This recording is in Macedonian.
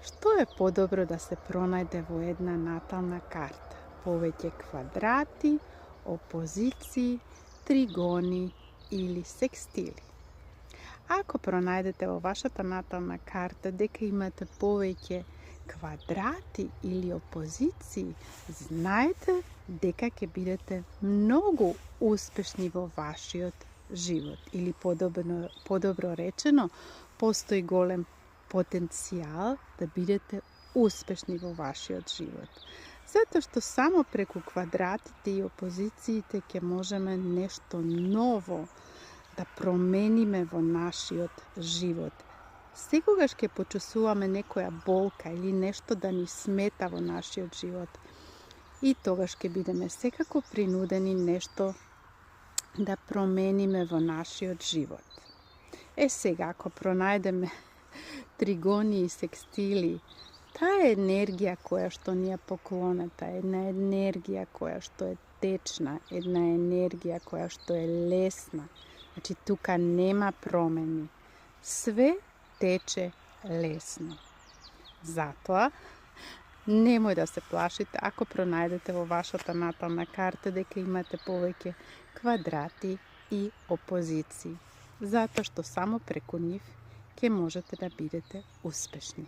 Што е подобро да се пронајде во една натална карта? Повеќе квадрати, опозиции, тригони или секстили? Ако пронајдете во вашата натална карта дека имате повеќе квадрати или опозиции, знаете дека ќе бидете многу успешни во вашиот живот. Или подобро речено, постои голем потенцијал да бидете успешни во вашиот живот. Затоа што само преку квадратите и опозициите ќе можеме нешто ново да промениме во нашиот живот. Секогаш ќе почувствуваме некоја болка или нешто да ни смета во нашиот живот. И тогаш ќе бидеме секако принудени нешто да промениме во нашиот живот. Сега, ако пронајдеме тригони и секстили, таа е енергија која што ни е поклонета, една енергија која што е течна, една енергија која што е лесна. Значи, тука нема промени. Све тече лесно. Затоа, немој да се плашите ако пронајдете во вашата натална карта дека имате повеќе квадрати и опозиции. Затоа што само преку нив ќе можете да бидете успешни.